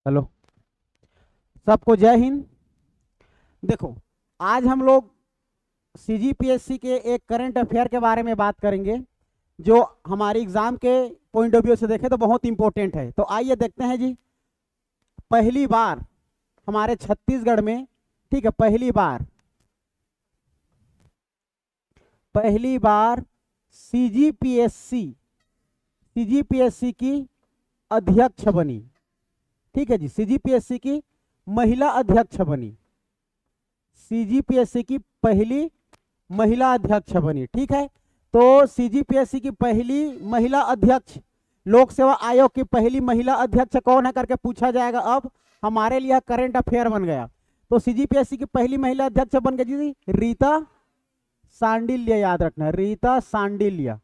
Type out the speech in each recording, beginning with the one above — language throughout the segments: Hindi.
हेलो, सबको जय हिंद। देखो, आज हम लोग सीजीपीएससी के एक करंट अफेयर के बारे में बात करेंगे जो हमारी एग्जाम के पॉइंट ऑफ व्यू से देखें तो बहुत इंपॉर्टेंट है। तो आइए देखते हैं जी। पहली बार हमारे छत्तीसगढ़ में, ठीक है, पहली बार सीजीपीएससी सीजीपीएससी की अध्यक्ष बनी। ठीक है जी, सीजीपीएससी की महिला अध्यक्ष बनी। सीजीपीएससी की पहली महिला अध्यक्ष बनी। ठीक है, तो सीजीपीएससी की पहली महिला अध्यक्ष, लोक सेवा आयोग की पहली महिला अध्यक्ष कौन है करके पूछा जाएगा। अब हमारे लिए करंट अफेयर बन गया। तो सीजीपीएससी की पहली महिला अध्यक्ष बन गई जी रीता सांडिल्य। याद रखना, रीता सांडिल्य।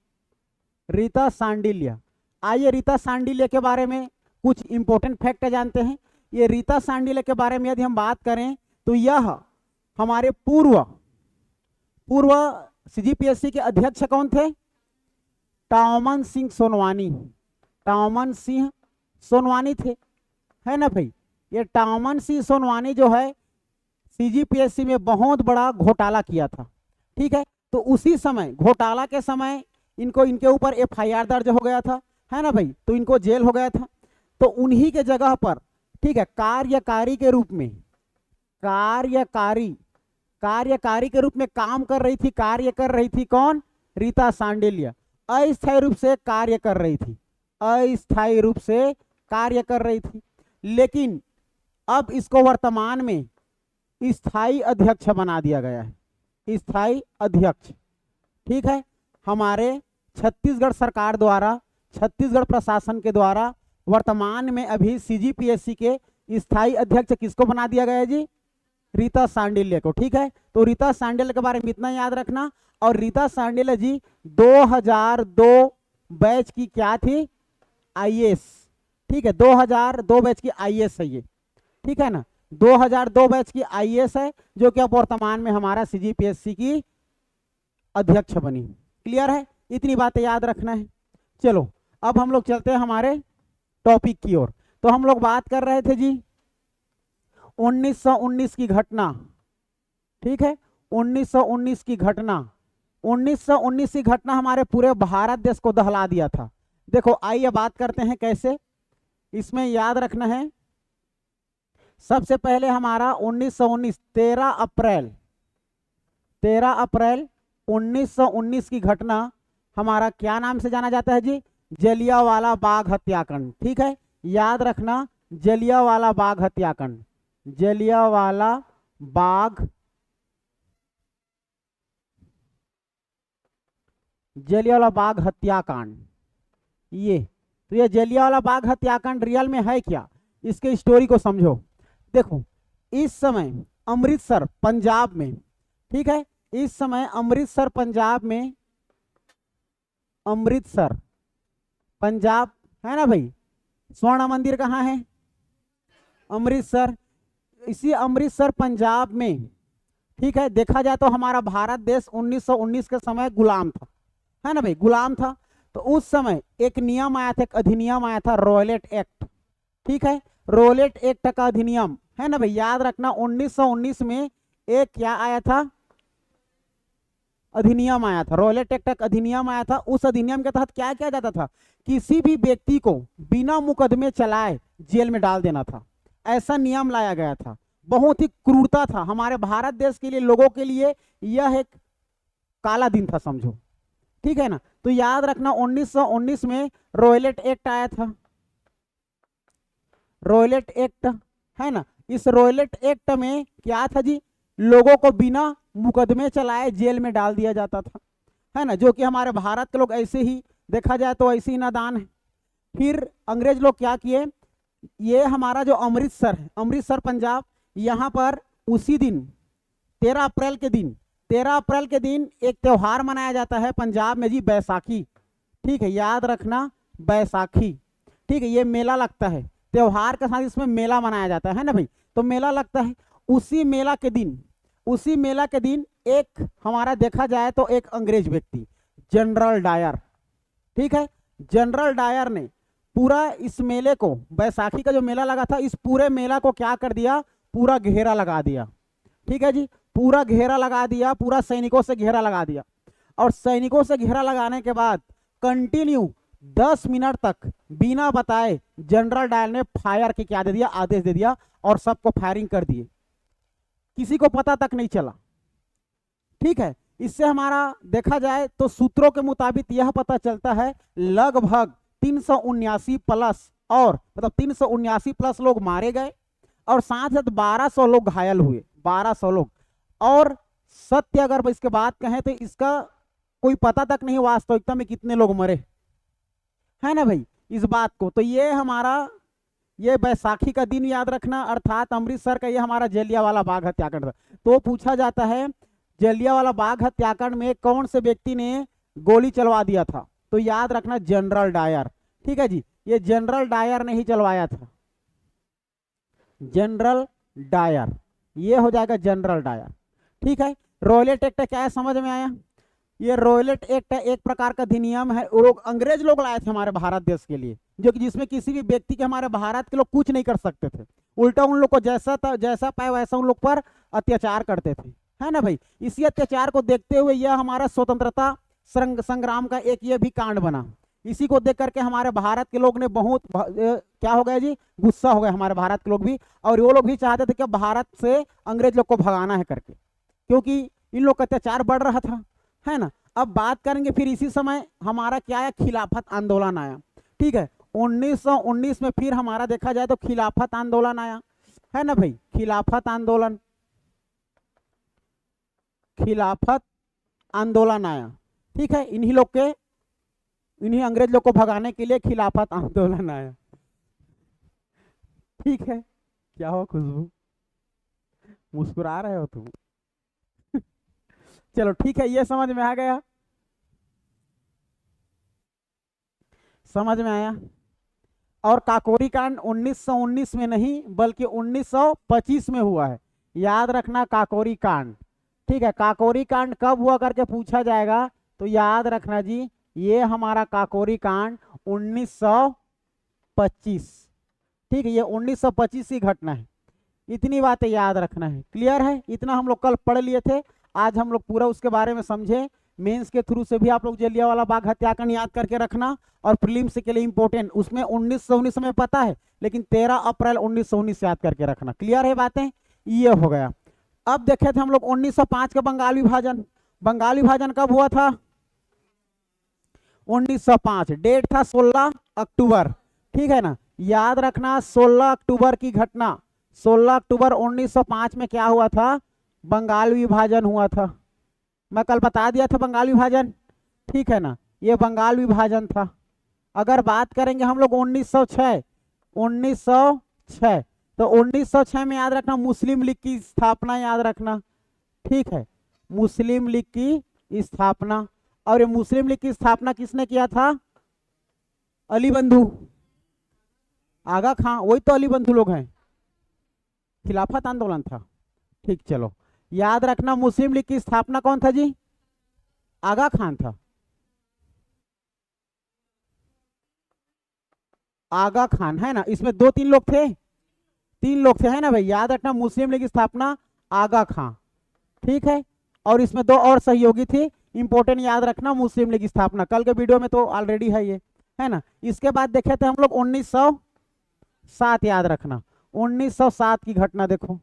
आइए रीता सांडिल्य के बारे में कुछ इंपॉर्टेंट फैक्ट जानते हैं। ये रीता सांडिल्य के बारे में यदि हम बात करें तो यह हमारे पूर्व सीजीपीएससी के अध्यक्ष कौन थे? टाओमन सिंह सोनवानी थे, है ना भाई। ये टाओमन सिंह सोनवानी जो है सीजीपीएससी में बहुत बड़ा घोटाला किया था। ठीक है, तो उसी समय घोटाला के समय इनके ऊपर एफआईआर दर्ज हो गया था, है ना भाई। तो इनको जेल हो गया था। तो उन्हीं के जगह पर, ठीक है, कार्यकारी के रूप में काम कर रही थी, कार्य कर रही थी कौन? रीता सांडिल्य। अस्थायी रूप से कार्य कर रही थी, लेकिन अब इसको वर्तमान में स्थायी अध्यक्ष बना दिया गया है। स्थायी अध्यक्ष, ठीक है, हमारे छत्तीसगढ़ सरकार द्वारा, छत्तीसगढ़ प्रशासन के द्वारा वर्तमान में अभी सीजीपीएससी के स्थायी अध्यक्ष किसको बना दिया गया है जी? रीता सांडिल्य को। ठीक है, तो रीता सांडिल्य के बारे में इतना याद रखना। और रीता सांडिल्य जी 2002 बैच की क्या थी? आईएएस। ठीक है, 2002 बैच की आईएएस है ये, ठीक है ना। 2002 बैच की आईएएस है जो कि अब वर्तमान में हमारा सीजीपीएससी की अध्यक्ष बनी। क्लियर है? इतनी बातें याद रखना है। चलो, अब हम लोग चलते हैं हमारे टॉपिक की ओर। तो हम लोग बात कर रहे थे जी 1919 की घटना। ठीक है, 1919 की घटना 1919 की घटना हमारे पूरे भारत देश को दहला दिया था। देखो, आइए बात करते हैं कैसे। इसमें याद रखना है, सबसे पहले हमारा 1919 13 अप्रैल 1919 की घटना हमारा क्या नाम से जाना जाता है जी? जलियांवाला बाग हत्याकांड। ठीक है, याद रखना, जलियांवाला बाग हत्याकांड। जलियांवाला बाग हत्याकांड। ये तो ये जलियांवाला बाग हत्याकांड रियल में है क्या, इसके स्टोरी को समझो। देखो, इस समय अमृतसर पंजाब में, ठीक है, इस समय अमृतसर पंजाब है ना भाई। स्वर्ण मंदिर कहाँ है? अमृतसर। इसी अमृतसर पंजाब में, ठीक है, देखा जाए तो हमारा भारत देश 1919 के समय गुलाम था, है ना भाई, गुलाम था। तो उस समय एक नियम आया था, एक अधिनियम आया था, रॉयलेट एक्ट। ठीक है, रॉयलेट एक्ट का अधिनियम, है ना भाई, याद रखना। 1919 में एक क्या आया था? अधिनियम आया था, रॉयलेट एक्ट का अधिनियम आया था। उस अधिनियम के तहत क्या किया जाता था? किसी भी व्यक्ति को बिना मुकदमे चलाए जेल में डाल देना था। ऐसा नियम लाया गया था। बहुत ही क्रूरता था हमारे भारत देश के लिए, लोगों के लिए यह एक काला दिन था, समझो। ठीक है ना, तो याद रखना 1919 में रॉयलेट एक्ट आया था। रॉयलेट एक्ट, है ना। इस रॉयलेट एक्ट में क्या था जी? लोगों को बिना मुकदमे चलाए जेल में डाल दिया जाता था, है ना, जो कि हमारे भारत के लोग ऐसे ही, देखा जाए तो ऐसे ही नादान है। फिर अंग्रेज लोग क्या किए, ये हमारा जो अमृतसर है, अमृतसर पंजाब, यहाँ पर उसी दिन 13 अप्रैल के दिन एक त्योहार मनाया जाता है पंजाब में जी, बैसाखी। ठीक है, याद रखना, बैसाखी। ठीक है, ये मेला लगता है, त्योहार के साथ इसमें मेला मनाया जाता है ना भाई। तो मेला लगता है, उसी मेला के दिन एक हमारा देखा जाए तो एक अंग्रेज व्यक्ति जनरल डायर, ठीक है, जनरल डायर ने पूरा इस मेले को, बैसाखी का जो मेला लगा था, इस पूरे मेला को क्या कर दिया, पूरा घेरा लगा दिया। ठीक है जी, पूरा घेरा लगा दिया, पूरा सैनिकों से घेरा लगा दिया। और सैनिकों से घेरा लगाने के बाद कंटिन्यू 10 मिनट तक बिना बताए जनरल डायल ने फायर के क्या दे दिया, आदेश दे दिया, और सबको फायरिंग कर दिए, किसी को पता तक नहीं चला। ठीक है, इससे हमारा देखा जाए तो सूत्रों के मुताबिक यह पता चलता है लगभग 379 प्लस, और मतलब 379 प्लस लोग मारे गए और साथ साथ 1200 लोग घायल हुए, 1200 लोग। और सत्य अगर इसके बात कहें तो इसका कोई पता तक नहीं वास्तविकता में कितने लोग मरे, है ना भाई, इस बात को। तो ये हमारा ये बैसाखी का दिन याद रखना, अर्थात अमृतसर का ये हमारा जलियांवाला बाग हत्याकांड था। तो पूछा जाता है जलियांवाला बाग हत्याकांड में कौन से व्यक्ति ने गोली चलवा दिया था, तो याद रखना जनरल डायर। ठीक है जी, ये जनरल डायर ने ही चलवाया था, जनरल डायर, ये हो जाएगा जनरल डायर। ठीक है, रॉयलेट एक्ट क्या है समझ में आया? ये रॉयलेट एक्ट एक प्रकार का अधिनियम है, वो लोग अंग्रेज लोग लाए थे हमारे भारत देश के लिए, जो कि जिसमें किसी भी व्यक्ति के हमारे भारत के लोग कुछ नहीं कर सकते थे, उल्टा उन लोग को जैसा पाए वैसा उन लोग पर अत्याचार करते थे, है ना भाई। इसी अत्याचार को देखते हुए यह हमारा स्वतंत्रता संग्राम का एक ये भी कांड बना। इसी को देख करके हमारे भारत के लोग ने बहुत क्या हो गया जी, गुस्सा हो गए हमारे भारत के लोग भी, और वो लोग भी चाहते थे कि भारत से अंग्रेज लोग को भगाना है करके, क्योंकि इन लोग का अत्याचार बढ़ रहा था, है ना। अब बात करेंगे फिर इसी समय हमारा क्या है, खिलाफत आंदोलन आया। ठीक है, 1919 में फिर हमारा देखा जाए तो खिलाफत आंदोलन आया, है ना भाई, खिलाफत आंदोलन, खिलाफत आंदोलन आया। ठीक है, इन्हीं अंग्रेज लोग को भगाने के लिए खिलाफत आंदोलन आया। ठीक है, क्या हो खुशबू, मुस्कुरा रहे हो तुम? चलो ठीक है, ये समझ में आ गया, समझ में आया। और काकोरी कांड 1919 में नहीं बल्कि 1925 में हुआ है, याद रखना काकोरी कांड। ठीक है, काकोरी कांड कब हुआ करके पूछा जाएगा तो याद रखना जी, ये हमारा काकोरी कांड 1925। ठीक है, ये 1925 की घटना है, इतनी बातें याद रखना है। क्लियर है, इतना हम लोग कल पढ़ लिए थे, आज हम लोग पूरा उसके बारे में समझे। मेंस के थ्रू से भी आप लोग जलियांवाला बाग हत्याकांड याद करके रखना, और प्रीलिम्स के लिए इंपॉर्टेंट उसमें 1919 में पता है, लेकिन 13 अप्रैल 1919 याद करके रखना। क्लियर है बातें, ये हो गया। अब देखे थे हम लोग 1905 का बंगाल विभाजन। बंगाल विभाजन कब हुआ था? 1905, डेट था 16 अक्टूबर। ठीक है ना, याद रखना 16 अक्टूबर की घटना, 16 अक्टूबर 1905 में क्या हुआ था, बंगाल विभाजन हुआ था। मैं कल बता दिया था बंगाल विभाजन, ठीक है ना, ये बंगाल विभाजन था। अगर बात करेंगे हम लोग 1906, 1906 तो 1906 में याद रखना मुस्लिम लीग की स्थापना, याद रखना। ठीक है, मुस्लिम लीग की स्थापना, और ये मुस्लिम लीग की स्थापना किसने किया था? अली बंधु, आगा खां, वही तो अली बंधु लोग हैं, खिलाफत आंदोलन था। ठीक, चलो याद रखना मुस्लिम लीग की स्थापना कौन था जी? आगा खान था, आगा खान, है ना। इसमें दो तीन लोग थे, तीन लोग थे, है ना भाई। याद रखना मुस्लिम लीग की स्थापना आगा खां, ठीक है। और इसमें दो और सहयोगी थी, इंपॉर्टेंट याद रखना मुस्लिम लीग की स्थापना, कल के वीडियो में तो ऑलरेडी है ये, है ना। इसके बाद देखे थे हम लोग 1907, याद रखना 1907 की घटना देखो,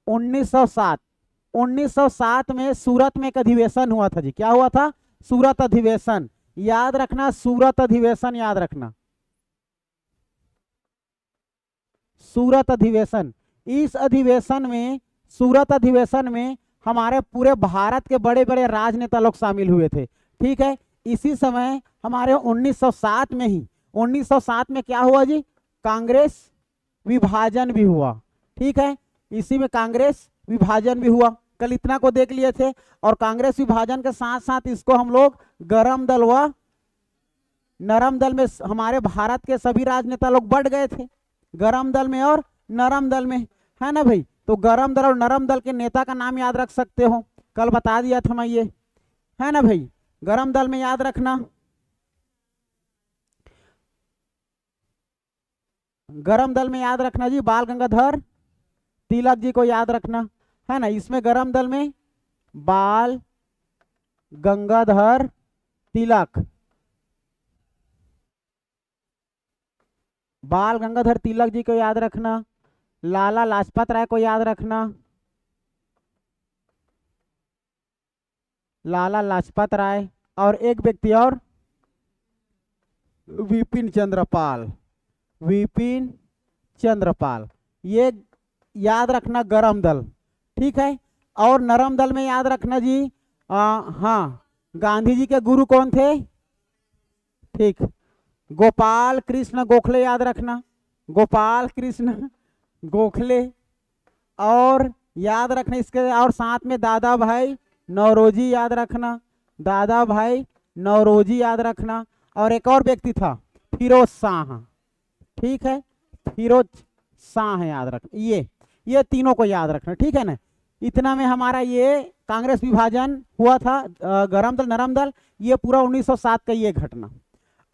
1907, 1907 में सूरत में एक अधिवेशन हुआ था जी। क्या हुआ था? सूरत अधिवेशन, याद रखना सूरत अधिवेशन, याद रखना सूरत अधिवेशन। इस अधिवेशन में, सूरत अधिवेशन में हमारे पूरे भारत के बड़े बड़े राजनेता लोग शामिल हुए थे। ठीक है, इसी समय हमारे 1907 में ही, 1907 में क्या हुआ जी? कांग्रेस विभाजन भी हुआ। ठीक है, इसी में कांग्रेस विभाजन भी हुआ, कल इतना को देख लिए थे। और कांग्रेस विभाजन के साथ साथ इसको हम लोग गरम दल व नरम दल में, हमारे भारत के सभी राजनेता लोग बढ़ गए थे गरम दल में और नरम दल में, है ना भाई। तो गरम दल और नरम दल के नेता का नाम याद रख सकते हो, कल बता दिया था मैं ये, है ना भाई। गरम दल में याद रखना गरम दल में याद रखना जी बाल गंगाधर तिलक जी को याद रखना है ना। इसमें गरम दल में बाल गंगाधर तिलक, बाल गंगाधर तिलक जी को याद रखना, लाला लाजपत राय को याद रखना, लाला लाजपत राय, और एक व्यक्ति और विपिन चंद्रपाल, विपिन चंद्रपाल, ये याद रखना गरम दल। ठीक है। और नरम दल में याद रखना जी हाँ, गांधी जी के गुरु कौन थे? ठीक, गोपाल कृष्ण गोखले याद रखना, गोपाल कृष्ण गोखले। और याद रखना इसके और साथ में दादा भाई नौरोजी याद रखना, दादा भाई नौरोजी याद रखना। और एक और व्यक्ति था फिरोज शाह। ठीक है, फिरोज शाह याद रखना। ये तीनों को याद रखना। ठीक है ना। इतना में हमारा ये कांग्रेस विभाजन हुआ था, गरम दल नरम दल, ये पूरा 1907 का ये घटना।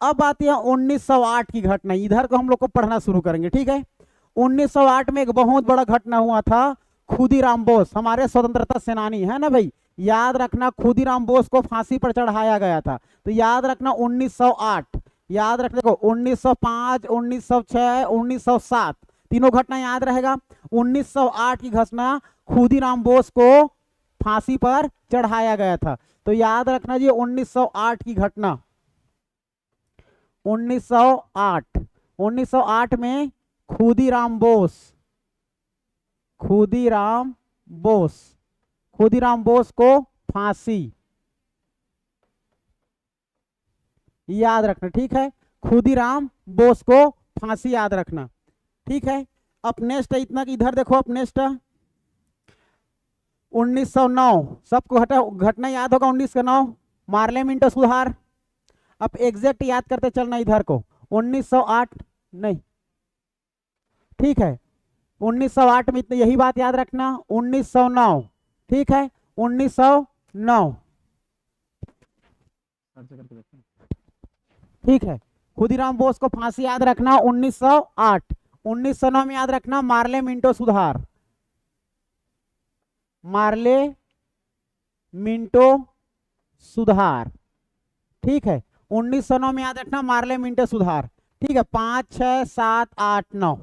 अब आती है 1908 की घटना, इधर को हम लोग को पढ़ना शुरू करेंगे। ठीक है। 1908 में एक बहुत बड़ा घटना हुआ था, खुदीराम बोस, हमारे स्वतंत्रता सेनानी है ना भाई, याद रखना खुदीराम बोस को फांसी पर चढ़ाया गया था। तो याद रखना 1908, याद रखने को 1905, 1906, 1907 तीनों घटना याद रहेगा। 1908 की घटना खुदीराम बोस को फांसी पर चढ़ाया गया था। तो याद रखना जी 1908 की घटना, 1908 में खुदीराम बोस, खुदीराम बोस को फांसी, याद रखना। ठीक है, खुदीराम बोस को फांसी याद रखना। ठीक है। अब नेक्स्ट इतना कि इधर देखो, अब नेक्स्ट 1909, सबको घटना याद होगा 1909, मार्ले मिंटो सुधार। अब एग्जैक्ट याद करते चलना इधर को, 1908 नहीं, ठीक है, 1908 में इतना यही बात याद रखना, 1909। ठीक है, 1909। ठीक है, खुदीराम बोस को फांसी याद रखना 1908। 1909 में याद रखना मार्ले मिंटो सुधार, मार्ले मिंटो सुधार। ठीक है, 1909 में याद रखना मार्ले मिंटो सुधार। ठीक है, 5, 6, 7, 8, 9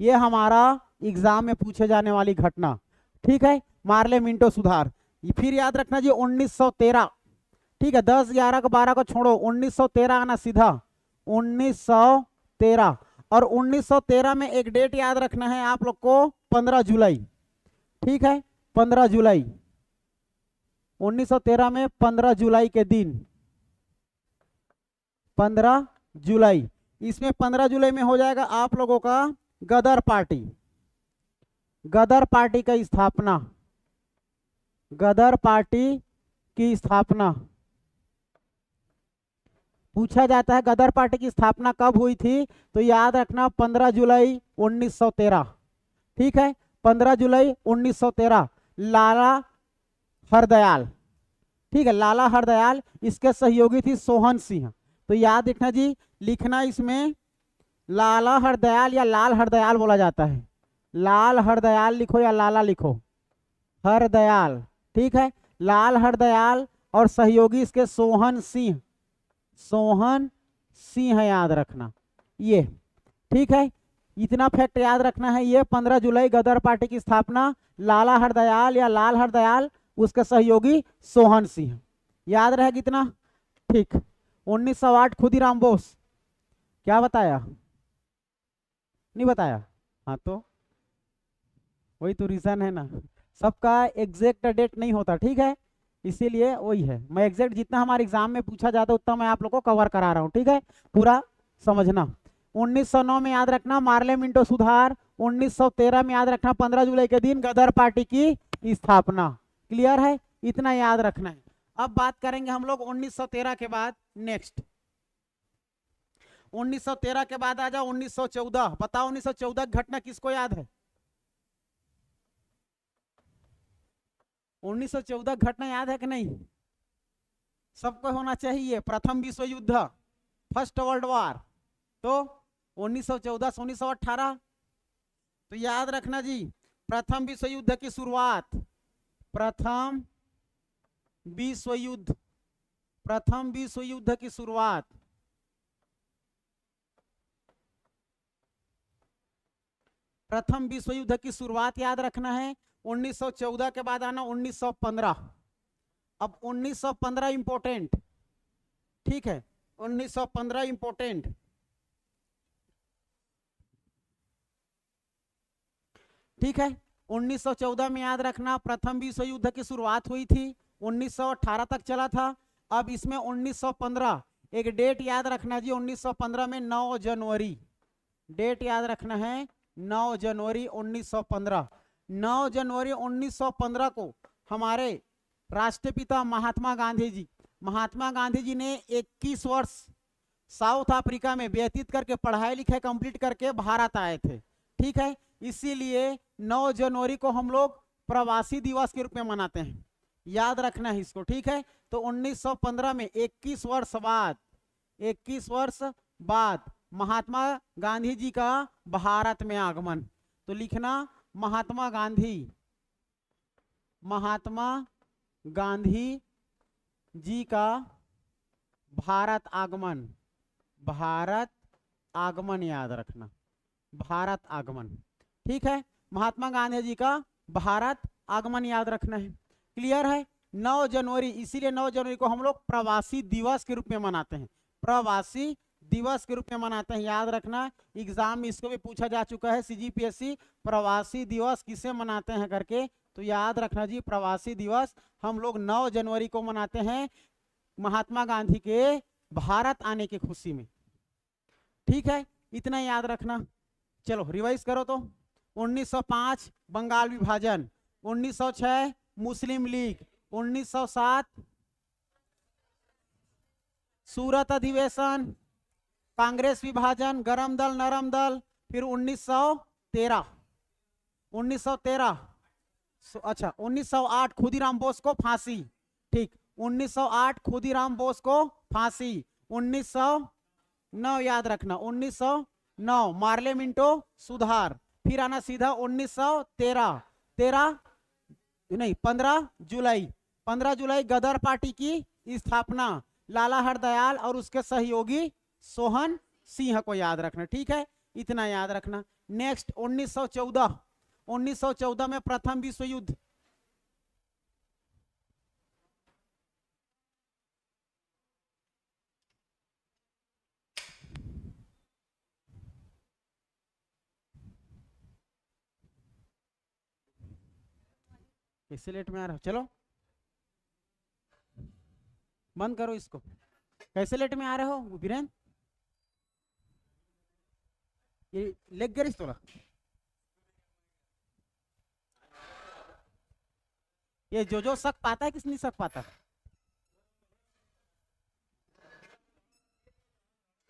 ये हमारा एग्जाम में पूछे जाने वाली घटना। ठीक है, मार्ले मिंटो सुधार। फिर याद रखना जी 1913। ठीक है, 10, 11 को 12 को छोड़ो, 1913 आना सीधा, 1913। और 1913 में एक डेट याद रखना है आप लोग को, 15 जुलाई। ठीक है, 15 जुलाई, 1913 में 15 जुलाई के दिन, 15 जुलाई। इसमें 15 जुलाई में हो जाएगा आप लोगों का गदर पार्टी, गदर पार्टी का स्थापना, गदर पार्टी की स्थापना। पूछा जाता है गदर पार्टी की स्थापना कब हुई थी, तो याद रखना 15 जुलाई 1913। ठीक है, 15 जुलाई 1913, लाला हरदयाल। ठीक है, लाला हरदयाल, इसके सहयोगी थी सोहन सिंह। तो याद रखना जी, लिखना इसमें लाला हरदयाल या लाल हरदयाल बोला जाता है, लाल हरदयाल लिखो या लाला लिखो, हरदयाल। ठीक है, लाल हरदयाल और सहयोगी इसके सोहन सिंह, सोहन सिंह याद रखना ये। ठीक है, इतना फैक्ट याद रखना है ये, 15 जुलाई गदर पार्टी की स्थापना, लाला हरदयाल या लाल हरदयाल, उसके सहयोगी सोहन सिंह, याद रहेगा इतना। ठीक, 1908 खुदीराम बोस, क्या बताया, नहीं बताया? हाँ, तो वही तो रीजन है ना, सबका एग्जैक्ट डेट नहीं होता। ठीक है, इसीलिए वही है, मैं एग्जैक्ट जितना हमारे एग्जाम में पूछा जाता है उतना मैं आप लोग को कवर करा रहा हूँ। ठीक है, पूरा समझना। 1909 में याद रखना मार्ले मिंटो सुधार, 1913 में याद रखना 15 जुलाई के दिन गदर पार्टी की स्थापना। क्लियर है, इतना याद रखना है। अब बात करेंगे हम लोग 1913 के बाद, नेक्स्ट 1913 के बाद आ जाओ 1914। बताओ 1914 की घटना किसको याद है? 1914 घटना याद है कि नहीं? सबको होना चाहिए, प्रथम विश्व युद्ध, फर्स्ट वर्ल्ड वॉर। तो 1914 से 1918। तो याद रखना जी, प्रथम विश्व युद्ध की शुरुआत, प्रथम विश्व युद्ध, प्रथम विश्व युद्ध की शुरुआत प्रथम विश्व युद्ध की शुरुआत याद रखना है 1914 के बाद आना 1915। अब 1915 इंपोर्टेंट, ठीक है, 1915 इंपोर्टेंट। ठीक है, 1914 में याद रखना प्रथम विश्व युद्ध की शुरुआत हुई थी, 1918 तक चला था। अब इसमें 1915 एक डेट याद रखना जी, 1915 में 9 जनवरी, डेट याद रखना है 9 जनवरी 1915। 9 जनवरी 1915 को हमारे राष्ट्रपिता महात्मा गांधी जी ने 21 वर्ष साउथ अफ्रीका में व्यतीत करके पढ़ाई लिखाई कंप्लीट करके भारत आए थे। ठीक है, इसीलिए 9 जनवरी को हम लोग प्रवासी दिवस के रूप में मनाते हैं, याद रखना है इसको। ठीक है, तो 1915 में 21 वर्ष बाद महात्मा गांधी जी का भारत में आगमन। तो लिखना महात्मा गांधी जी का भारत आगमन याद रखना, भारत आगमन। ठीक है, महात्मा गांधी जी का भारत आगमन याद रखना है। क्लियर है? 9 जनवरी, इसीलिए 9 जनवरी को हम लोग प्रवासी दिवस के रूप में मनाते हैं, प्रवासी दिवस के रूप में मनाते हैं, याद रखना। एग्जाम में इसको भी पूछा जा चुका है, सीजीपीएससी प्रवासी दिवस किसे मनाते हैं करके, तो याद रखना जी प्रवासी दिवस हम लोग 9 जनवरी को मनाते हैं महात्मा गांधी के भारत आने की खुशी में। ठीक है, इतना याद रखना। चलो रिवाइज करो तो 1905 बंगाल विभाजन, 1906 मुस्लिम लीग, 1907 सूरत अधिवेशन, कांग्रेस विभाजन, गरम दल नरम दल, फिर 1913 अच्छा 1908 खुदीराम बोस को फांसी। ठीक, 1908 खुदीराम बोस को फांसी। 1909 याद रखना, 1909 मार्ले मिंटो सुधार। फिर आना सीधा 1913 नहीं 15 जुलाई गदर पार्टी की स्थापना, लाला हरदयाल और उसके सहयोगी सोहन सिंह को याद रखना। ठीक है, इतना याद रखना। नेक्स्ट 1914 में प्रथम विश्व युद्ध, कैसे लेट में आ रहा हो, चलो बंद करो इसको, कैसे लेट में आ रहे हो वीरेन, ये लेग गिरिस तोला, ये जो सक पाता है किस नहीं सक पाता।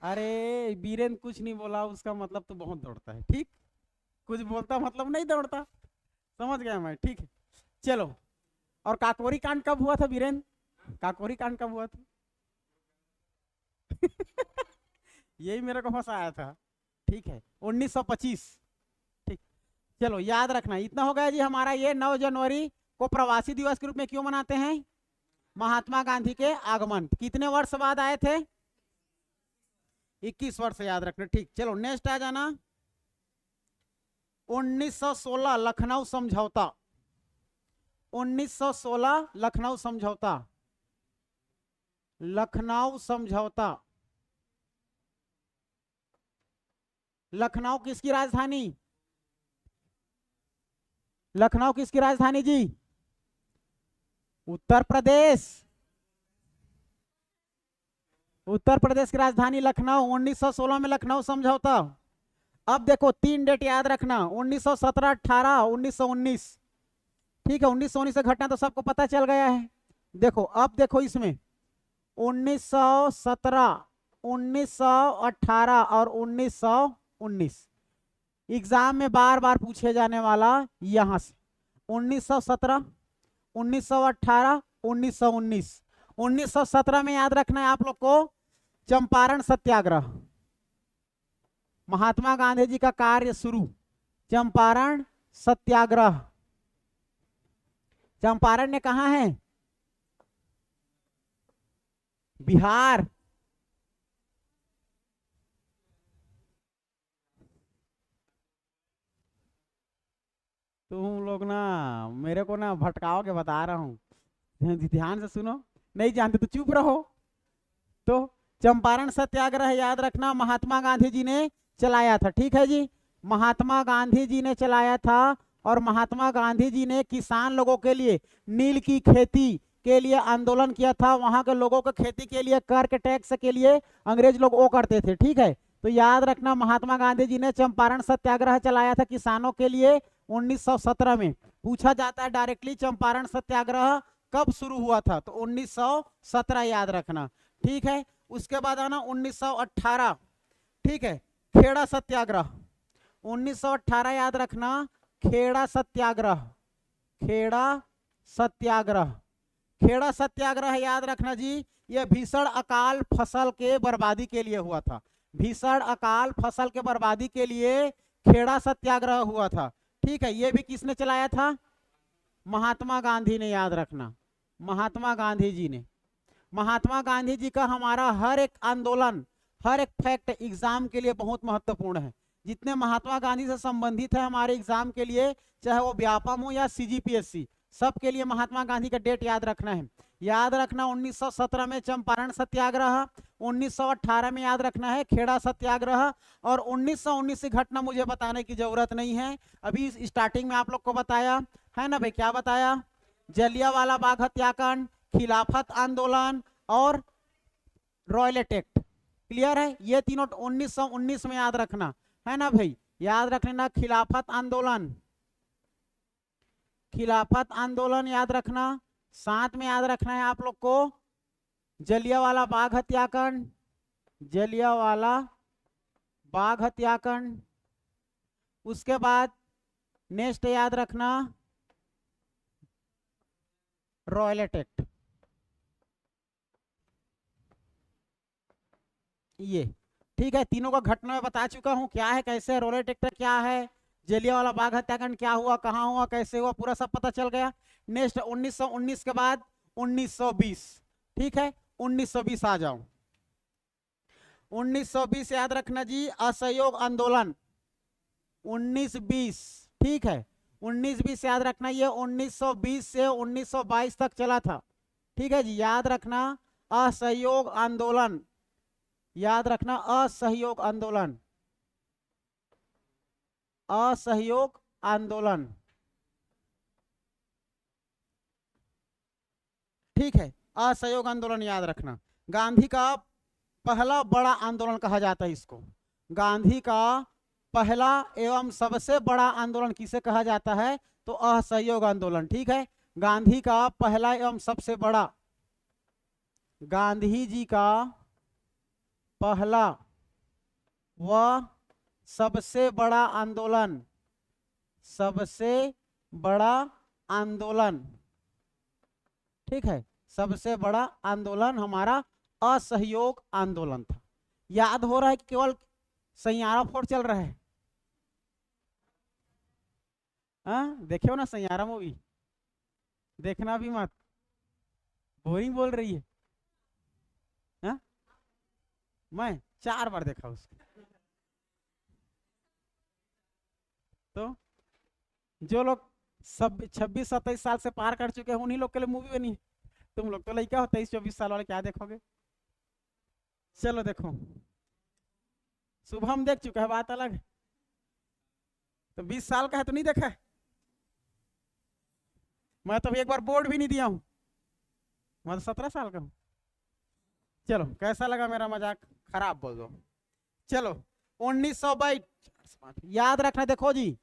अरे बीरेन कुछ नहीं बोला, उसका मतलब तो बहुत दौड़ता है। ठीक, कुछ बोलता मतलब नहीं दौड़ता, समझ गया मैं। ठीक है, चलो। और काकोरी कांड कब हुआ था बीरेन, काकोरी कांड कब हुआ था? यही मेरे को फंसाया था। ठीक है, 1925। ठीक, चलो याद रखना। इतना हो गया जी हमारा ये 9 जनवरी को प्रवासी दिवस के रूप में क्यों मनाते हैं? महात्मा गांधी के आगमन कितने वर्ष बाद आए थे? 21 वर्ष, याद रखना। ठीक, चलो नेक्स्ट आ जाना 1916 लखनऊ समझौता। 1916 लखनऊ समझौता, लखनऊ समझौता। लखनऊ किसकी राजधानी? लखनऊ किसकी राजधानी जी? उत्तर प्रदेश, उत्तर प्रदेश की राजधानी लखनऊ। 1916 में लखनऊ समझौता। अब देखो 3 डेट याद रखना, 1917, 18, 1919। ठीक है, 1919 से घटना तो सबको पता चल गया है। देखो अब देखो इसमें 1917, 1918 और 1919 एग्जाम में बार बार पूछे जाने वाला यहां से 1917, 1918, 1919। 1917 में याद रखना है आप लोग को चंपारण सत्याग्रह, महात्मा गांधी जी का कार्य शुरू, चंपारण सत्याग्रह। चंपारण ने कहा है? बिहार। तुम लोग ना मेरे को ना भटकाओ के बता रहा हूँ, ध्यान से सुनो। नहीं जानते तो चुप रहो। तो चंपारण सत्याग्रह याद रखना, महात्मा गांधी जी ने चलाया था। ठीक है जी, महात्मा गांधी जी ने चलाया था। और महात्मा गांधी जी ने किसान लोगों के लिए नील की खेती के लिए आंदोलन किया था। वहां के लोगों को खेती के लिए कर के टैक्स के लिए अंग्रेज लोग वो करते थे। ठीक है, तो याद रखना महात्मा गांधी जी ने चंपारण सत्याग्रह चलाया था किसानों के लिए 1917 में। पूछा जाता है डायरेक्टली चंपारण सत्याग्रह कब शुरू हुआ था, तो 1917 याद रखना। ठीक है, उसके बाद आना 1918। ठीक है, खेड़ा सत्याग्रह 1918 याद रखना। खेड़ा सत्याग्रह, खेड़ा सत्याग्रह, खेड़ा सत्याग्रह याद रखना जी। यह भीषण अकाल फसल के बर्बादी के लिए हुआ था। भीषण अकाल फसल के बर्बादी के लिए खेड़ा सत्याग्रह हुआ था। ठीक है, यह भी किसने चलाया था? महात्मा गांधी ने, याद रखना महात्मा गांधी जी ने। महात्मा गांधी जी का हमारा हर एक आंदोलन, हर एक फैक्ट एग्जाम के लिए बहुत महत्वपूर्ण है। जितने महात्मा गांधी से संबंधित है हमारे एग्जाम के लिए, चाहे वो व्यापम हो या सीजीपीएससी, सबके लिए महात्मा गांधी का डेट याद रखना है। याद रखना 1917 में चंपारण सत्याग्रह, 1918 में याद रखना है खेड़ा सत्याग्रह, और 1919 की घटना मुझे बताने की जरूरत नहीं है, अभी स्टार्टिंग में आप लोग को बताया है ना भाई। क्या बताया? जलियांवाला बाग हत्याकांड, खिलाफत आंदोलन और रॉयलेट एक्ट। क्लियर है? ये तीनों 1919 में याद रखना है ना भाई। याद रख लेना खिलाफत आंदोलन, खिलाफत आंदोलन याद रखना। साथ में याद रखना है आप लोग को जलियांवाला बाग हत्याकांड, जलियांवाला बाग हत्याकांड। उसके बाद नेक्स्ट याद रखना रॉयलेट एक्ट। ये ठीक है, तीनों का घटना मैं बता चुका हूं, क्या है कैसे, रॉयलेट एक्ट क्या है, जलियांवाला बाग हत्याकांड क्या हुआ, कहां हुआ, कैसे हुआ, पूरा सब पता चल गया। नेक्स्ट 1919 के बाद 1920। ठीक है, 1920 आ जाओ। 1920 याद रखना जी, असहयोग आंदोलन 1920। ठीक है, 1920 याद रखना, ये 1920 से 1922 तक चला था। ठीक है जी, याद रखना असहयोग आंदोलन, याद रखना असहयोग आंदोलन, असहयोग आंदोलन। ठीक है, असहयोग आंदोलन याद रखना। गांधी का पहला बड़ा आंदोलन कहा जाता है इसको। गांधी का पहला एवं सबसे बड़ा आंदोलन किसे कहा जाता है? तो असहयोग आंदोलन। ठीक है, गांधी का पहला एवं सबसे बड़ा, गांधी जी का पहला व सबसे बड़ा आंदोलन, सबसे बड़ा आंदोलन। ठीक है, सबसे बड़ा आंदोलन हमारा असहयोग आंदोलन था। याद हो रहा है कि केवल सैयारा फोड़ चल रहा है? देखियो ना सैयारा मूवी, देखना भी मत, बोरिंग बोल रही है। हा? मैं 4 बार देखा उसको। तो जो लोग सब 26-27 साल से पार कर चुके हैं उन्हीं लोग के लिए मूवी बनी है। तुम लोग तो लड़का हो 23-24 साल वाले, क्या देखोगे? चलो देखो, शुभम देख चुका है, बात अलग है। तो 20 साल का है तो नहीं देखा है? मैं तो एक बार बोर्ड भी नहीं दिया हूं, मैं तो 17 साल का हूं। चलो, कैसा लगा मेरा मजाक? खराब बोल दो। चलो 1922 याद रखना। देखो जी,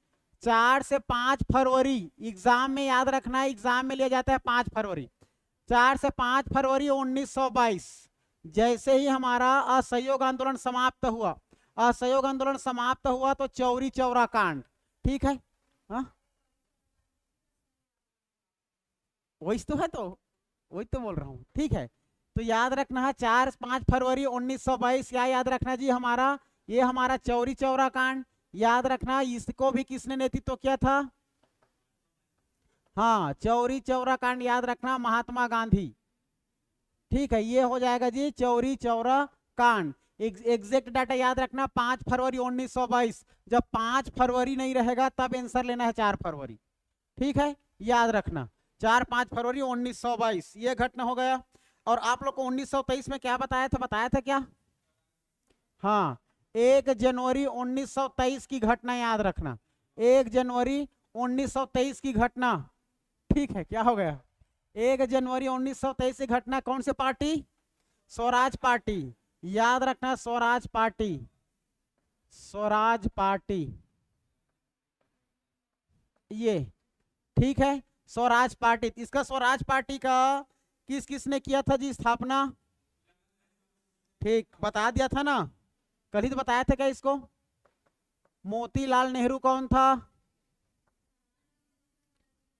4 से 5 फरवरी एग्जाम में याद रखना है, एग्जाम में लिया जाता है 5 फरवरी। 4 से 5 फरवरी 1922 जैसे ही हमारा असहयोग आंदोलन समाप्त हुआ, असहयोग आंदोलन समाप्त हुआ तो चौरी चौरा कांड। ठीक है, वही तो है, तो वही तो बोल रहा हूँ। ठीक है, तो याद रखना है 4-5 फरवरी 1922 क्या याद रखना जी, हमारा ये हमारा चौरी चौरा कांड याद रखना, इसको भी किसने नेतृत्व किया था? हाँ, चौरी चौरा कांड याद रखना, महात्मा गांधी। ठीक है, ये हो जाएगा जी चौरी चौरा कांड। एग्जैक्ट डाटा याद रखना 5 फरवरी 1922। जब 5 फरवरी नहीं रहेगा तब आंसर लेना है 4 फरवरी। ठीक है, याद रखना 4-5 फरवरी 1922 ये घटना हो गया। और आप लोग को 1923 में क्या बताया था क्या? हाँ, 1 जनवरी 1923 की घटना याद रखना, 1 जनवरी 1923 की घटना। ठीक है, क्या हो गया? 1 जनवरी 1923 की घटना कौन सी पार्टी? स्वराज पार्टी। याद रखना स्वराज पार्टी, स्वराज पार्टी ये। ठीक है, स्वराज पार्टी, इसका स्वराज पार्टी का किस किसने किया था जी स्थापना? ठीक, बता दिया था ना, कल ही तो बताया था क्या इसको? मोतीलाल नेहरू कौन था?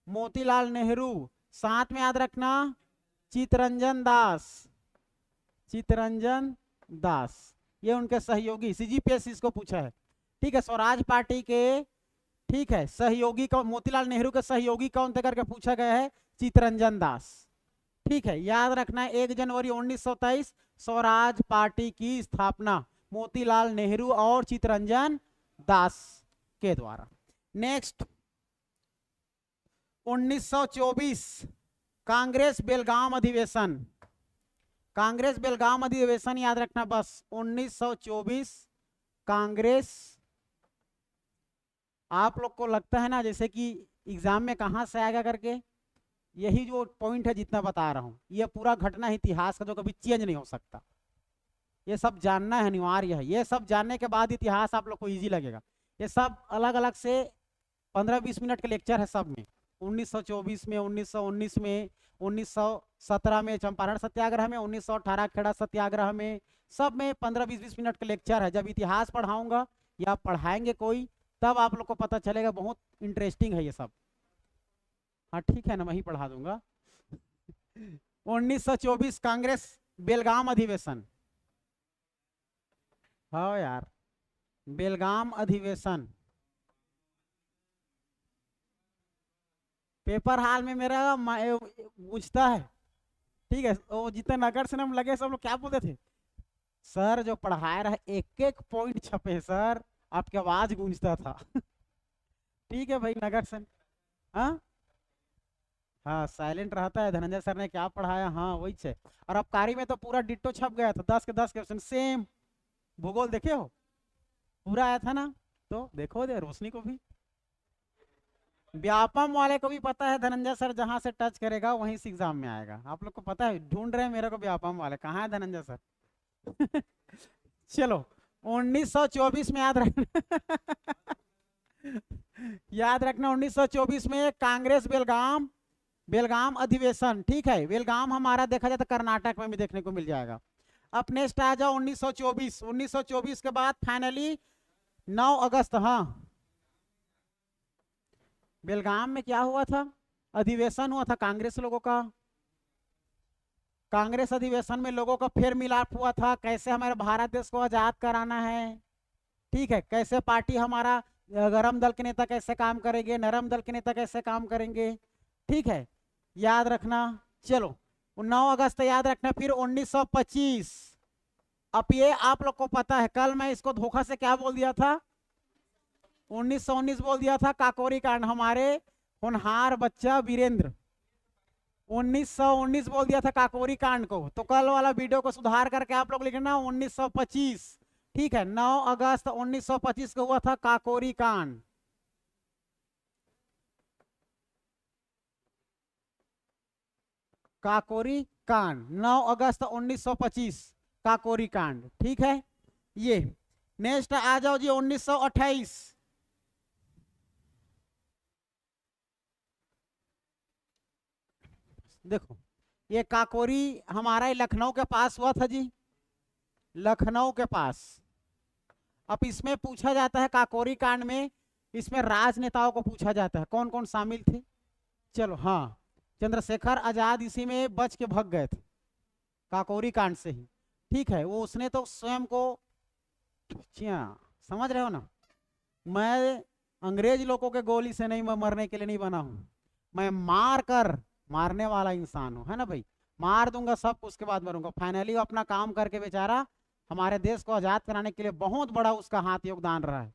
मोतीलाल नेहरू। साथ में याद रखना चित्तरंजन दास, चित्तरंजन दास, ये उनके सहयोगी, सीजीपीएस इसको पूछा है। ठीक है, स्वराज पार्टी के, ठीक है, सहयोगी कौन? मोतीलाल नेहरू के सहयोगी कौन थे करके पूछा गया है, चित्तरंजन दास। ठीक है, याद रखना 1 जनवरी 1923 स्वराज पार्टी की स्थापना मोतीलाल नेहरू और चित्तरंजन दास के द्वारा। नेक्स्ट 1924 कांग्रेस बेलगाम अधिवेशन, कांग्रेस बेलगाम अधिवेशन याद रखना बस 1924 कांग्रेस। आप लोग को लगता है ना जैसे कि एग्जाम में कहां से आएगा करके, यही जो पॉइंट है जितना बता रहा हूं, ये पूरा घटना इतिहास का जो कभी चेंज नहीं हो सकता, ये सब जानना है, अनिवार्य है। ये सब जानने के बाद इतिहास आप लोग को इजी लगेगा। ये सब अलग अलग से 15-20 मिनट के लेक्चर है सब में। 1924 में, 1919 में, 1917 में चंपारण सत्याग्रह में, 1918 खेड़ा सत्याग्रह में, सब में 15-20 मिनट का लेक्चर है। जब इतिहास पढ़ाऊंगा या पढ़ाएंगे कोई तब आप लोग को पता चलेगा, बहुत इंटरेस्टिंग है ये सब। हाँ ठीक है ना, मैं ही पढ़ा दूंगा। 1924 कांग्रेस बेलगाम अधिवेशन, हाँ यार, बेलगाम अधिवेशन। पेपर हाल में मेरा पूछता है, ठीक है, वो जितने नगर से नाम लगे सब लोग क्या बोलते थे, सर जो पढ़ाया रहा एक एक पॉइंट छपे सर, आपकी आवाज गूंजता था। ठीक है भाई, नगर से। हाँ हाँ, साइलेंट रहता है, धनंजय सर ने क्या पढ़ाया, हाँ वही है। और अबकारी में तो पूरा डिट्टो छप गया था, 10 के 10 क्वेश्चन सेम। भूगोल देखे हो, पूरा आया था ना, तो देखो दे रोशनी को भी। व्यापम वाले को भी पता है धनंजय सर जहां से टच करेगा वहीं से एग्जाम में आएगा। आप लोग को पता है, ढूंढ रहे हैं मेरे को व्यापम वाले, कहाँ है धनंजय सर? चलो 1924 में याद रखना। याद रखना 1924 में कांग्रेस बेलगाम, बेलगाम अधिवेशन। ठीक है, बेलगाम हमारा देखा जाए तो कर्नाटक में भी देखने को मिल जाएगा। अब नेक्स्ट आ जाओ 1924। 1924 के बाद फाइनली 9 अगस्त, हाँ बेलगाम में क्या हुआ था? अधिवेशन हुआ था कांग्रेस लोगों का। कांग्रेस अधिवेशन में लोगों का फेर मिलाप हुआ था, कैसे हमारे भारत देश को आजाद कराना है। ठीक है, कैसे पार्टी हमारा, गरम दल के नेता कैसे काम करेंगे, नरम दल के नेता कैसे काम करेंगे। ठीक है, याद रखना। चलो 9 अगस्त याद रखना। फिर 1925, अब ये आप लोग को पता है, कल मैं इसको धोखा से क्या बोल दिया था, 1919 बोल दिया था, काकोरी कांड, हमारे होनहार बच्चा वीरेंद्र 1919 बोल दिया था काकोरी कांड को। तो कल वाला वीडियो को सुधार करके आप लोग लिखना 1925। ठीक है, 9 अगस्त 1925 को हुआ था काकोरी कांड। काकोरी कांड 9 अगस्त 1925 काकोरी कांड। ठीक है, ये नेक्स्ट आ जाओ जी 1928। देखो ये काकोरी हमारा लखनऊ के पास हुआ था जी, लखनऊ के पास। अब इसमें पूछा जाता है काकोरी कांड में, इसमें राजनेताओं को पूछा जाता है कौन कौन शामिल थे। चलो हाँ, चंद्रशेखर आजाद इसी में बच के भाग गए थे काकोरी कांड से ही। ठीक है, वो उसने तो स्वयं को समझ रहे हो ना। मैं अंग्रेज लोगों के गोली से नहीं, मैं मरने के लिए नहीं बना हूं, मैं मार कर मारने वाला इंसान हूं, है ना भाई। मार दूंगा सब, उसके बाद मरूंगा। फाइनली वो अपना काम करके बेचारा हमारे देश को आजाद कराने के लिए बहुत बड़ा उसका हाथ योगदान रहा है।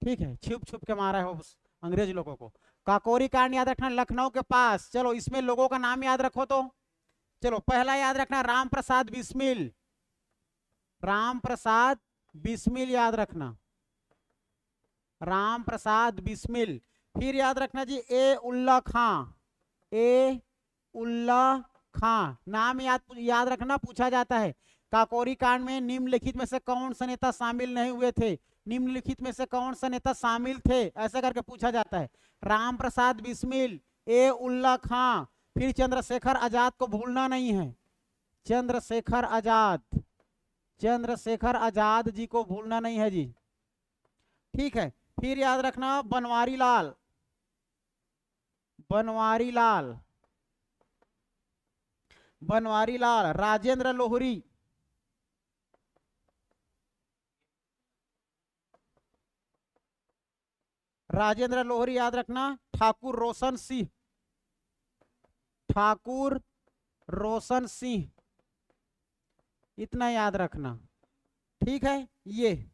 ठीक है, छुप छुप के मारा है उस अंग्रेज लोगों को। काकोरी कांड याद रखना, लखनऊ के पास। चलो इसमें लोगों का नाम याद रखो तो। चलो पहला याद रखना राम प्रसाद बिस्मिल, राम प्रसाद बिस्मिल याद रखना, राम प्रसाद बिस्मिल। फिर याद रखना जी ए उल्ला खां, ए उल्ला खां, नाम याद रखना, पूछा जाता है काकोरी कांड में निम्नलिखित में से कौन सा नेता शामिल नहीं हुए थे, निम्नलिखित में से कौन सा नेता शामिल थे, ऐसा करके पूछा जाता है। राम प्रसाद बिस्मिल, ए उल्ला खां, फिर चंद्रशेखर आजाद को भूलना नहीं है, चंद्रशेखर आजाद, चंद्रशेखर आजाद जी को भूलना नहीं है जी। ठीक है, फिर याद रखना बनवारी लाल, बनवारी लाल, बनवारी लाल, राजेंद्र लोहरी, राजेंद्र लोहरी याद रखना, ठाकुर रोशन सिंह, ठाकुर रोशन सिंह, इतना याद रखना। ठीक है, ये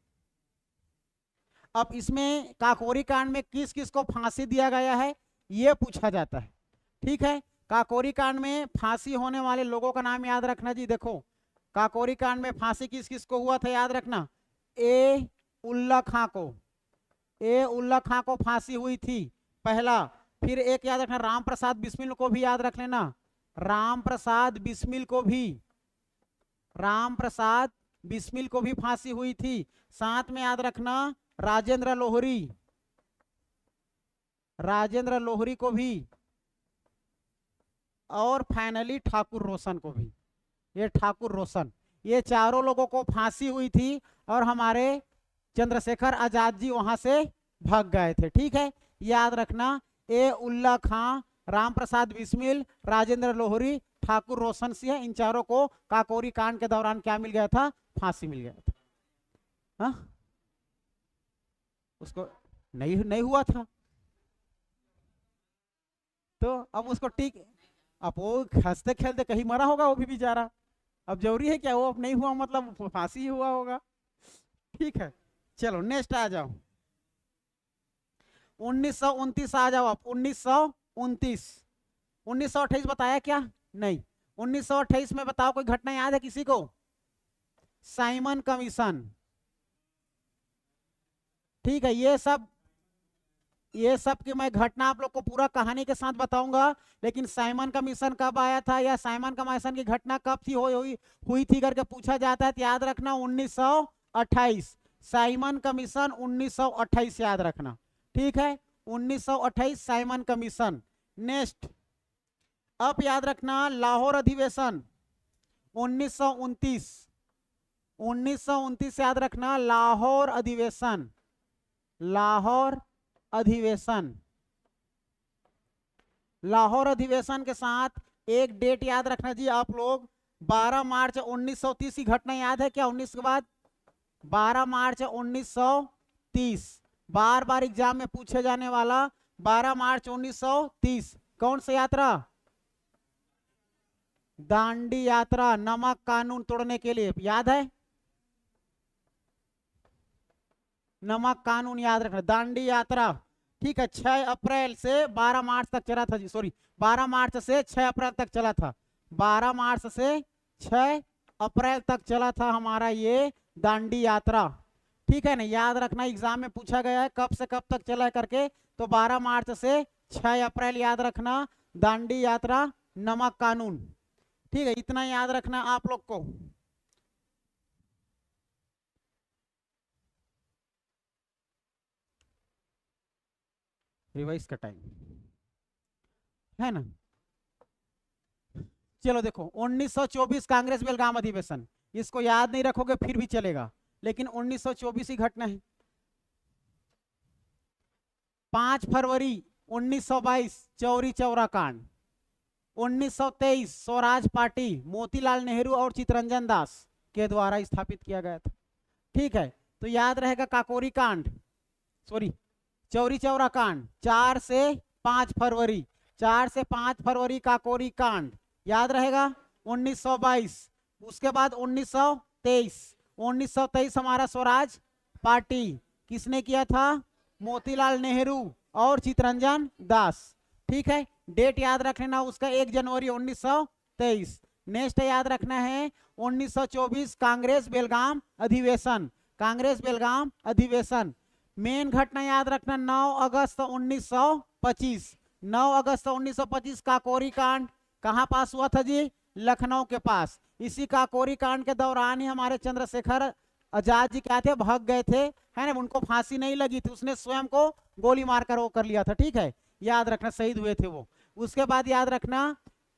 अब इसमें काकोरी कांड में किस किस को फांसी दिया गया है ये पूछा जाता है। ठीक है, काकोरी कांड में फांसी होने वाले लोगों का नाम याद रखना जी। देखो काकोरी कांड में फांसी किस किस को हुआ था याद रखना, ए उल्ला खां को, ए उल्ला खां को फांसी हुई थी पहला। फिर एक याद रखना राम प्रसाद बिस्मिल को भी याद रख लेना, राम प्रसाद बिस्मिल को भी, राम प्रसाद बिस्मिल को भी फांसी हुई थी। साथ में याद रखना राजेंद्र लोहरी, राजेंद्र लोहरी को भी, और फाइनली ठाकुर रोशन को भी। ये ठाकुर रोशन, ये चारों लोगों को फांसी हुई थी और हमारे चंद्रशेखर आजाद जी वहां से भाग गए थे। ठीक है, याद रखना ए उल्ला खां, राम प्रसाद बिस्मिल, राजेंद्र लोहरी, ठाकुर रोशन सिंह, इन चारों को काकोरी कांड के दौरान क्या मिल गया था, फांसी मिल गया था। हा? उसको नहीं नहीं हुआ था तो अब उसको ठीक, अब वो हंसते खेलते कहीं मरा होगा वो भी बेचारा, अब जरूरी है क्या वो अब नहीं हुआ मतलब फांसी ही हुआ होगा। ठीक है, चलो नेक्स्ट आ जाओ, 1929 आ जाओ आप, 1929, 1928 बताया क्या, नहीं। 1928 में बताओ कोई घटना याद है किसी को, साइमन कमीशन। ठीक है, ये सब की मैं घटना आप लोग को पूरा कहानी के साथ बताऊंगा, लेकिन साइमन कमीशन कब आया था या साइमन कमीशन की घटना कब थी हुई थी करके पूछा जाता है, तो याद रखना 1928, साइमन कमीशन 1928 याद रखना। ठीक है, 1928 साइमन कमीशन। नेक्स्ट, अब याद रखना लाहौर अधिवेशन 1929, 1929 याद रखना लाहौर अधिवेशन, लाहौर अधिवेशन। लाहौर अधिवेशन के साथ एक डेट याद रखना जी आप लोग, 12 मार्च 1930 की घटना याद है क्या, 19 के बाद 12 मार्च 1930, बार बार एग्जाम में पूछे जाने वाला 12 मार्च 1930, कौन सा यात्रा, दांडी यात्रा, नमक कानून तोड़ने के लिए, याद है, नमक कानून याद रखना, दांडी यात्रा। ठीक है, 6 अप्रैल से 12 मार्च तक चला था जी, सॉरी 12 मार्च से 6 अप्रैल तक चला था, 12 मार्च से 6 अप्रैल तक चला था हमारा ये दांडी यात्रा। ठीक है ना, याद रखना एग्जाम में पूछा गया है कब से कब तक चला है करके, तो 12 मार्च से 6 अप्रैल याद रखना दांडी यात्रा, नमक कानून। ठीक है, इतना याद रखना आप लोग को। रिवाइज का टाइम है ना। चलो देखो 1924 कांग्रेस बेलगाम अधिवेशन, इसको याद नहीं रखोगे फिर भी चलेगा, लेकिन 1924 की घटना है। 5 फरवरी 1922 चौरी चौरा कांड, 1923 स्वराज पार्टी मोतीलाल नेहरू और चितरंजन दास के द्वारा स्थापित किया गया था। ठीक है, तो याद रहेगा काकोरी कांड, सॉरी चौरी चौरा कांड, 4 से 5 फरवरी, 4 से 5 फरवरी काकोरी कांड याद रहेगा 1922। उसके बाद 1923, 1923 हमारा स्वराज पार्टी किसने किया था? मोतीलाल नेहरू और चितरंजन दास। ठीक है, डेट याद रखना उसका 1 जनवरी 1923। नेक्स्ट याद रखना है 1924 कांग्रेस बेलगाम अधिवेशन, कांग्रेस बेलगाम अधिवेशन। मेन घटना याद रखना 9 अगस्त 1925, 9 अगस्त 1925 काकोरी कांड कहां पास हुआ था जी? लखनऊ के पास। इसी काकोरी कांड के दौरान ही हमारे चंद्रशेखर आजाद जी क्या थे? भाग गए थे, है ना, उनको फांसी नहीं लगी थी, उसने स्वयं को गोली मारकर वो कर लिया था। ठीक है, याद रखना, शहीद हुए थे वो। उसके बाद याद रखना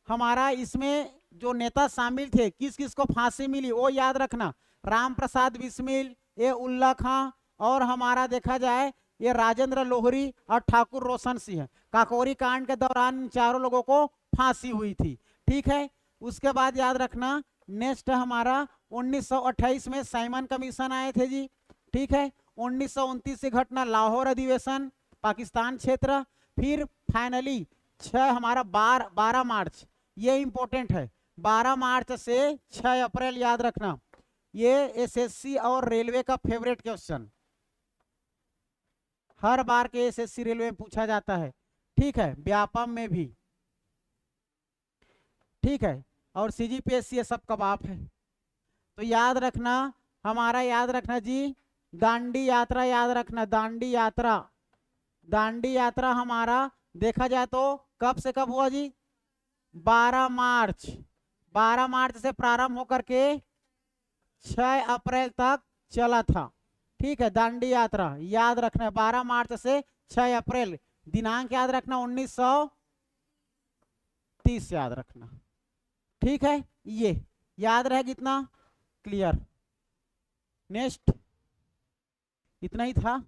हमारा इसमें जो नेता शामिल थे, किस किस को फांसी मिली वो याद रखना, राम प्रसाद बिस्मिल, ये उल्ला खां, और हमारा देखा जाए ये राजेंद्र लोहरी और ठाकुर रोशन सिंह। काकोरी कांड के दौरान चारों लोगों को फांसी हुई थी। ठीक है, उसके बाद याद रखना नेक्स्ट हमारा 1928 में साइमन कमीशन आए थे जी। ठीक है, 1929 की घटना लाहौर अधिवेशन पाकिस्तान क्षेत्र। फिर फाइनली 6 हमारा 12 मार्च, ये इंपॉर्टेंट है, 12 मार्च से 6 अप्रैल याद रखना, ये एसएससी और रेलवे का फेवरेट क्वेश्चन, हर बार के एसएससी रेलवे में पूछा जाता है। ठीक है, व्यापम में भी। ठीक है, और सीजीपीएससी सब का बाप है। तो याद रखना हमारा, याद रखना जी दांडी यात्रा, याद रखना दांडी यात्रा, दांडी यात्रा हमारा देखा जाए तो कब से कब हुआ जी? 12 मार्च, 12 मार्च से प्रारंभ होकर के 6 अप्रैल तक चला था। ठीक है, दांडी यात्रा याद रखना 12 मार्च से 6 अप्रैल। दिनांक याद रखना 1930 याद रखना। ठीक है, ये याद रहेगा इतना, क्लियर। नेक्स्ट इतना ही था।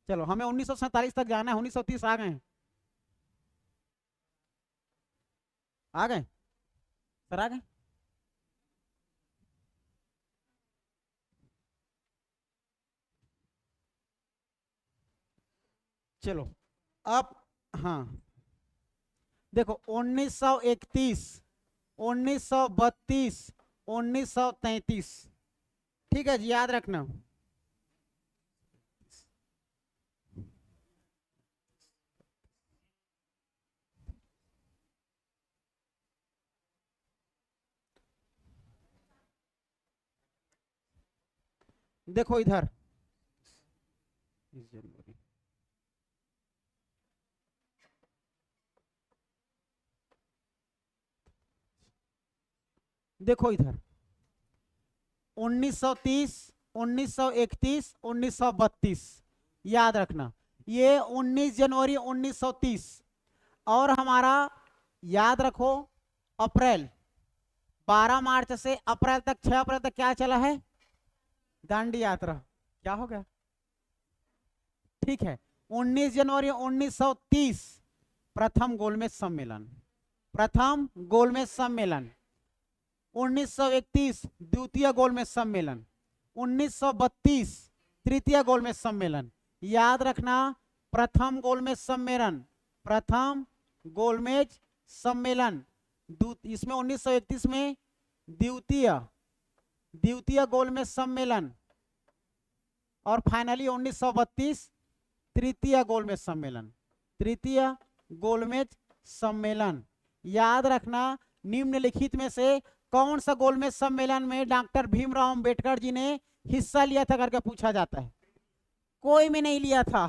चलो हमें 1947 तक जाना है, 1930 आ गए, आ गए सर, आ गए। चलो अब हाँ देखो 1931, 1932, 1933। ठीक है जी, याद रखना। देखो इधर देखो इधर 1930, 1931, 1932 याद रखना, ये 19 जनवरी 1930। और हमारा याद रखो अप्रैल, 12 मार्च से अप्रैल तक, 6 अप्रैल तक क्या चला है? दांडी यात्रा। क्या हो गया? ठीक है, 19 जनवरी 1930 प्रथम गोलमेज सम्मेलन, प्रथम गोलमेज सम्मेलन। 1931 द्वितीय गोलमेज सम्मेलन, 1932 तृतीय गोलमेज सम्मेलन। याद रखना प्रथम गोलमेज सम्मेलन, प्रथम गोलमेज सम्मेलन, इसमें 1931 में द्वितीय, द्वितीय गोलमेज सम्मेलन, और फाइनली 1932 तृतीय गोलमेज सम्मेलन, तृतीय गोलमेज सम्मेलन। याद रखना निम्नलिखित में से कौन सा गोलमेज सम्मेलन में डॉक्टर भीमराव अंबेडकर जी ने हिस्सा लिया था करके पूछा जाता है। कोई में नहीं लिया था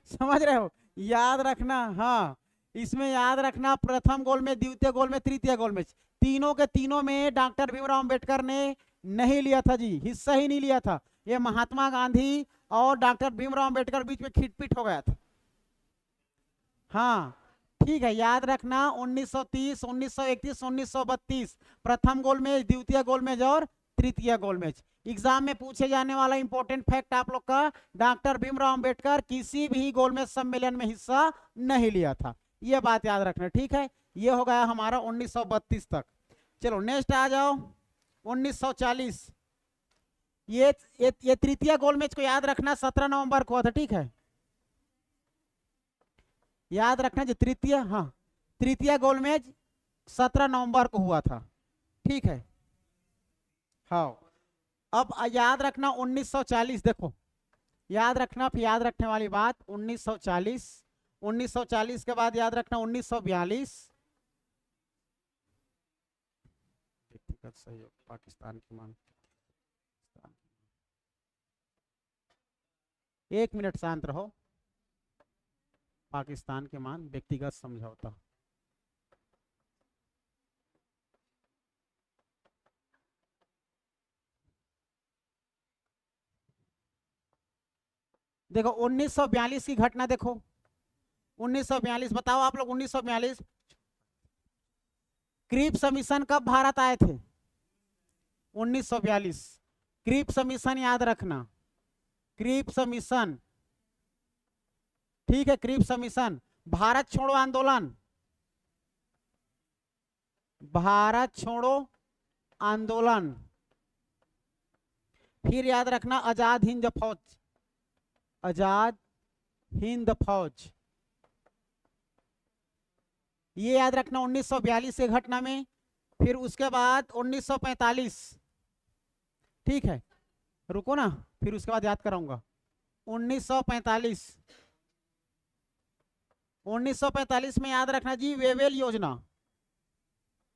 समझ रहे हो? याद रखना, हाँ इसमें याद रखना प्रथम गोलमेज, द्वितीय गोलमेज, तृतीय गोलमेज, तीनों के तीनों में डॉक्टर भीमराव अंबेडकर ने नहीं लिया था जी, हिस्सा ही नहीं लिया था। ये महात्मा गांधी और डॉक्टर भीमराव अंबेडकर बीच में खिटपिट हो गया था। हाँ ठीक है, याद रखना 1930, 1931, 1932 प्रथम गोलमेज, द्वितीय गोलमेज और तृतीय गोलमेज। एग्जाम में पूछे जाने वाला इंपॉर्टेंट फैक्ट आप लोग का, डॉक्टर भीमराव अंबेडकर किसी भी गोलमेज सम्मेलन में हिस्सा नहीं लिया था, ये बात याद रखना। ठीक है, ये हो गया हमारा 1932 तक। चलो नेक्स्ट आ जाओ 1940। ये तृतीय गोल मैच को याद रखना 17 नवंबर को हुआ था, ठीक है, याद रखना जो तृतीय, हाँ तृतीय गोल मैच 17 नवंबर को हुआ था, ठीक है। हाँ अब याद रखना 1940, देखो याद रखना, फिर याद रखने वाली बात 1940, 1940 के बाद याद रखना 1942, व्यक्तिगत सहयोग पाकिस्तान की मांग। एक मिनट शांत रहो। पाकिस्तान के मान व्यक्तिगत समझौता, देखो 1942 की घटना देखो, 1942 बताओ आप लोग, 1942 क्रिप्स मिशन कब भारत आए थे? 1942 क्रिप्स मिशन याद रखना, क्रिप्स मिशन, ठीक है, क्रिप्स मिशन, भारत छोड़ो आंदोलन, भारत छोड़ो आंदोलन, फिर याद रखना आजाद हिंद फौज, आजाद हिंद फौज, ये याद रखना 1942 की घटना में। फिर उसके बाद 1945, ठीक है, रुको ना, फिर उसके बाद याद कराऊंगा 1945, 1945 में याद रखना जी वेवेल योजना,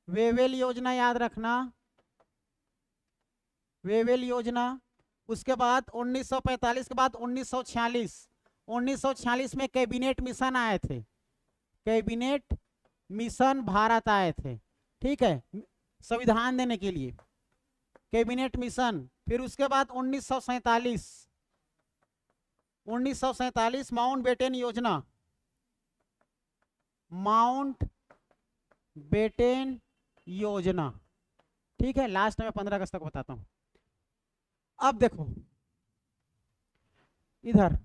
वेवेल योजना याद रखना, वेवेल योजना। उसके बाद 1945 के बाद 1946, 1946 में कैबिनेट मिशन आए थे, कैबिनेट मिशन भारत आए थे, ठीक है, संविधान देने के लिए, कैबिनेट मिशन। फिर उसके बाद 1947, 1947 माउंट बेटन योजना, माउंट बेटन योजना, ठीक है, लास्ट में 15 अगस्त तक बताता हूं। अब देखो इधर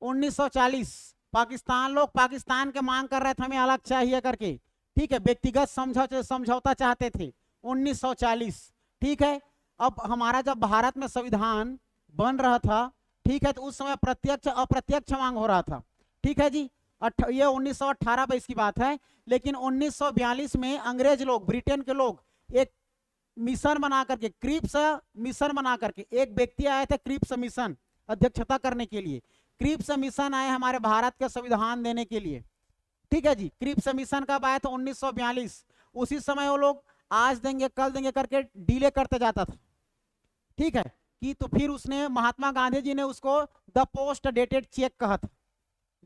1940 पाकिस्तान, लोग पाकिस्तान के मांग कर रहे थे हमें अलग चाहिए करके, ठीक है, व्यक्तिगत समझौता चाहते थे 1940, ठीक है। अब हमारा जब भारत में संविधान बन रहा था, ठीक है, तो उस समय प्रत्यक्ष अप्रत्यक्ष मांग हो रहा था, ठीक है जी, ये 1918-22 की बात है। लेकिन 1942 में अंग्रेज लोग, ब्रिटेन के लोग एक मिशन बना करके, क्रिप्स मिशन बना करके, एक व्यक्ति आए थे क्रिप्स मिशन अध्यक्षता करने के लिए, क्रिप्स मिशन आए हमारे भारत के संविधान देने के लिए, ठीक है जी। क्रिप्स मिशन कब आया था? 1942। उसी समय वो लोग आज देंगे कल देंगे करके डिले करते जाता था, ठीक है, कि तो फिर उसने महात्मा गांधी जी ने उसको द पोस्ट डेटेड चेक कहा था,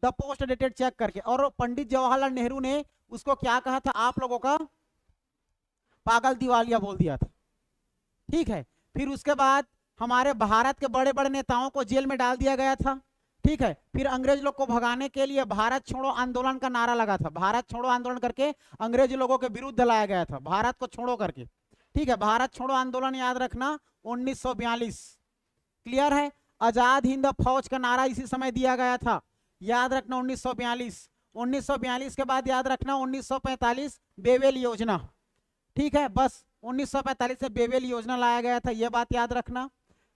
द पोस्ट डेटेड चेक करके, और पंडित जवाहरलाल नेहरू ने उसको क्या कहा था? आप लोगों का पागल दिवालिया बोल दिया था, ठीक है। फिर उसके बाद हमारे भारत के बड़े बड़े नेताओं को जेल में डाल दिया गया था, ठीक है। फिर अंग्रेज लोग को भगाने के लिए भारत छोड़ो आंदोलन का नारा लगा था, भारत छोड़ो आंदोलन करके अंग्रेज लोगों के विरुद्ध लाया गया था, भारत को छोड़ो करके, ठीक है। भारत छोड़ो आंदोलन याद रखना 1942, क्लियर है। आजाद हिंद फौज का नारा इसी समय दिया गया था, याद रखना 1942। 1942 के बाद याद रखना 1945 बेवेल योजना, ठीक है, बस 1945 से बेवेल योजना लाया गया था, यह बात याद रखना।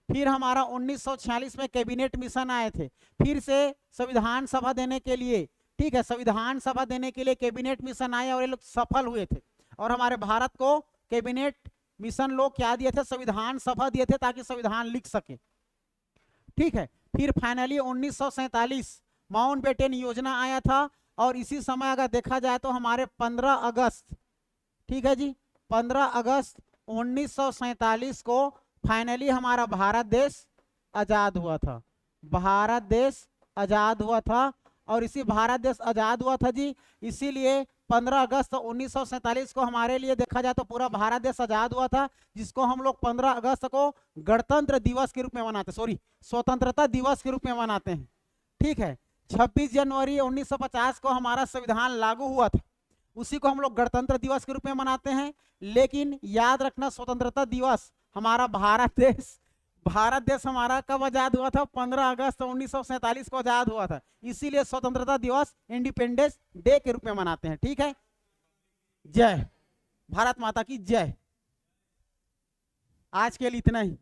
फिर हमारा 1946 में कैबिनेट मिशन आए थे, फिर से संविधान सभा देने के लिए, ठीक है, संविधान सभा देने के लिए कैबिनेट मिशन आए और ये लोग सफल हुए थे, और हमारे भारत को कैबिनेट मिशन लोग क्या दिए थे? संविधान सभा दिए थे ताकि संविधान लिख सके, ठीक है। फिर फाइनली 1947 माउंट बेटन योजना आया था, और इसी समय अगर देखा जाए तो हमारे 15 अगस्त, ठीक है जी, 15 अगस्त 1947 को फाइनली हमारा भारत देश आजाद हुआ था, भारत देश आजाद हुआ था। और इसी भारत देश आजाद हुआ था जी, इसीलिए 15 अगस्त 1947 को हमारे लिए देखा जाए तो पूरा भारत देश आजाद हुआ था, जिसको हम लोग 15 अगस्त को गणतंत्र दिवस के रूप में मनाते, सॉरी स्वतंत्रता दिवस के रूप में मनाते हैं, ठीक है। 26 जनवरी 1950 को हमारा संविधान लागू हुआ था, उसी को हम लोग गणतंत्र दिवस के रूप में मनाते हैं। लेकिन याद रखना स्वतंत्रता दिवस हमारा भारत देश हमारा कब आजाद हुआ था? 15 अगस्त 1947 को आजाद हुआ था, इसीलिए स्वतंत्रता दिवस इंडिपेंडेंस डे के रूप में मनाते हैं, ठीक है। जय भारत माता की जय। आज के लिए इतना ही।